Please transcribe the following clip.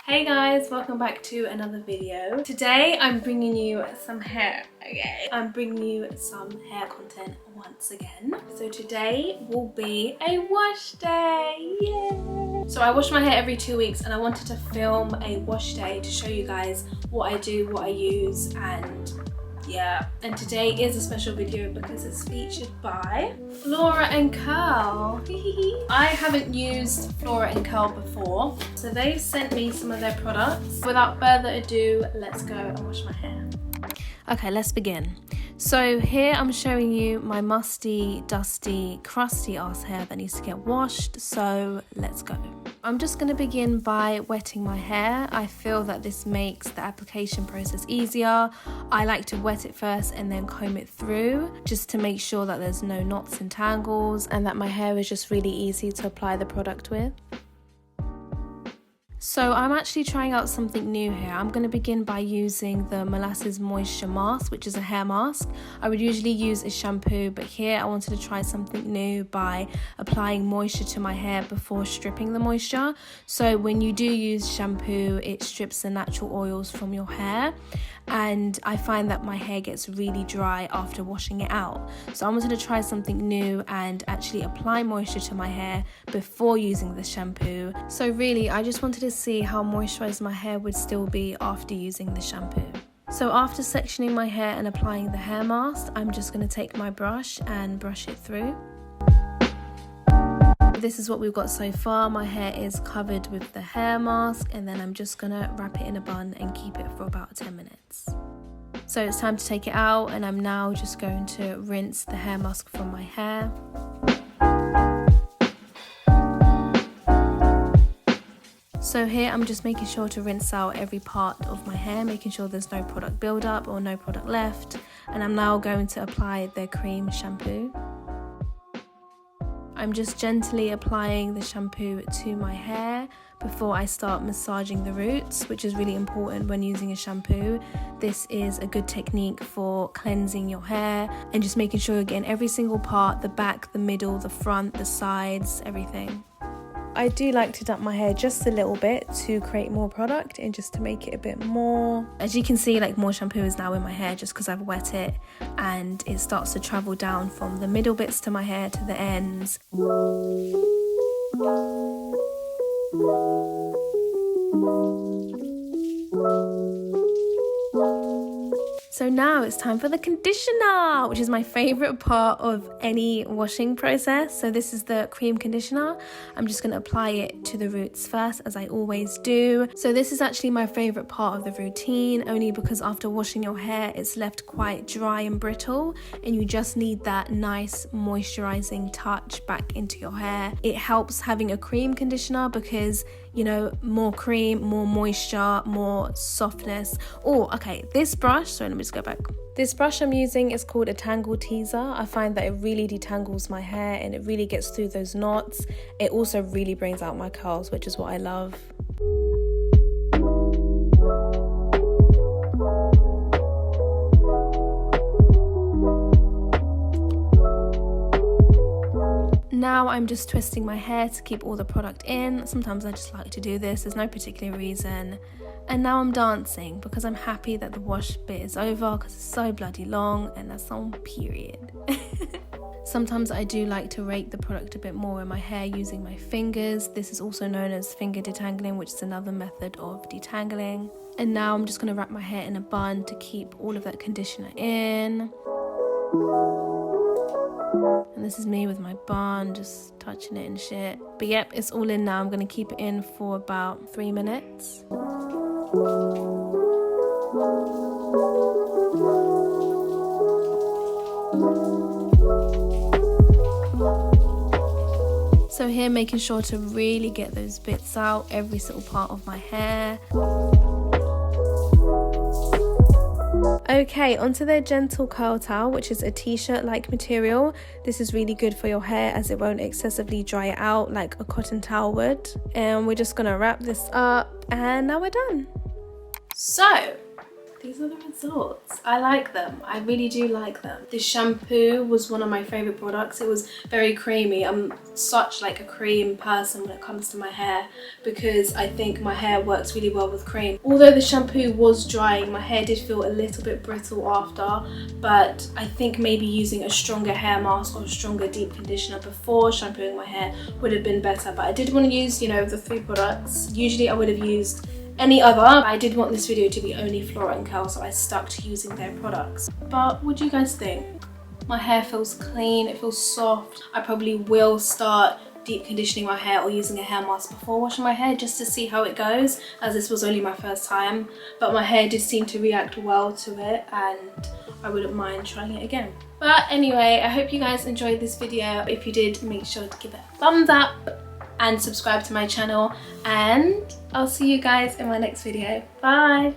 Hey guys, welcome back to another video. Today I'm bringing you some hair, okay? I'm bringing you some hair content once again. So today will be a wash day, yay! So I wash my hair every 2 weeks and I wanted to film a wash day to show you guys what I do, what I use, and yeah. And today is a special video because it's featured by Flora Curl. I haven't used Flora Curl before, so they've sent me some of their products. Without further ado, let's go and wash my hair. Okay, let's begin. So here I'm showing you my musty, dusty, crusty ass hair that needs to get washed, so let's go. I'm just going to begin by wetting my hair. I feel that this makes the application process easier. I like to wet it first and then comb it through just to make sure that there's no knots and tangles and that my hair is just really easy to apply the product with. So I'm actually trying out something new here. I'm going to begin by using the Molasses Moisture Mask, which is a hair mask. I would usually use a shampoo, but here I wanted to try something new by applying moisture to my hair before stripping the moisture. So when you do use shampoo, it strips the natural oils from your hair, and I find that my hair gets really dry after washing it out. So I wanted to try something new and actually apply moisture to my hair before using the shampoo. So really, I just wanted to see how moisturized my hair would still be after using the shampoo. So after sectioning my hair and applying the hair mask, I'm just going to take my brush and brush it through. This is what we've got so far. My hair is covered with the hair mask, and then I'm just gonna wrap it in a bun and keep it for about 10 minutes. So it's time to take it out, and I'm now just going to rinse the hair mask from my hair. So here I'm just making sure to rinse out every part of my hair, making sure there's no product buildup or no product left. And I'm now going to apply the cream shampoo. I'm just gently applying the shampoo to my hair before I start massaging the roots, which is really important when using a shampoo. This is a good technique for cleansing your hair and just making sure you're getting every single part, the back, the middle, the front, the sides, everything. I do like to damp my hair just a little bit to create more product and just to make it a bit more. As you can see, like more shampoo is now in my hair just because I've wet it, and it starts to travel down from the middle bits to my hair to the ends. So now it's time for the conditioner, which is my favourite part of any washing process. So this is the cream conditioner. I'm just going to apply it to the roots first, as I always do. So this is actually my favourite part of the routine, only because after washing your hair, it's left quite dry and brittle, and you just need that nice moisturising touch back into your hair. It helps having a cream conditioner because, you know, more cream, more moisture, more softness. Oh, okay, this brush, sorry, let me just go back. This brush I'm using is called a Tangle Teaser. I find that it really detangles my hair and it really gets through those knots. It also really brings out my curls, which is what I love. Now I'm just twisting my hair to keep all the product in. Sometimes I just like to do this, there's no particular reason. And now I'm dancing because I'm happy that the wash bit is over because it's so bloody long and that's on period. Sometimes I do like to rake the product a bit more in my hair using my fingers. This is also known as finger detangling, which is another method of detangling. And now I'm just going to wrap my hair in a bun to keep all of that conditioner in. And this is me with my bun, just touching it and shit. But yep, it's all in now. I'm going to keep it in for about 3 minutes. So here, making sure to really get those bits out, every single part of my hair. Okay, onto their gentle curl towel, which is a t-shirt like material. This is really good for your hair as it won't excessively dry it out like a cotton towel would. And we're just gonna wrap this up and now we're done. So these are the results. I like them. I really do like them. This shampoo was one of my favorite products. It was very creamy. I'm such like a cream person when it comes to my hair because I think my hair works really well with cream. Although the shampoo was drying, my hair did feel a little bit brittle after, but I think maybe using a stronger hair mask or a stronger deep conditioner before shampooing my hair would have been better. But I did want to use, you know, the 3 products. Usually I would have used any other. I did want this video to be only Flora Curl, so I stuck to using their products. But what do you guys think? My hair feels clean, it feels soft. I probably will start deep conditioning my hair or using a hair mask before washing my hair just to see how it goes, as this was only my first time. But my hair did seem to react well to it and I wouldn't mind trying it again. But anyway, I hope you guys enjoyed this video. If you did, make sure to give it a thumbs up and subscribe to my channel, and I'll see you guys in my next video. Bye!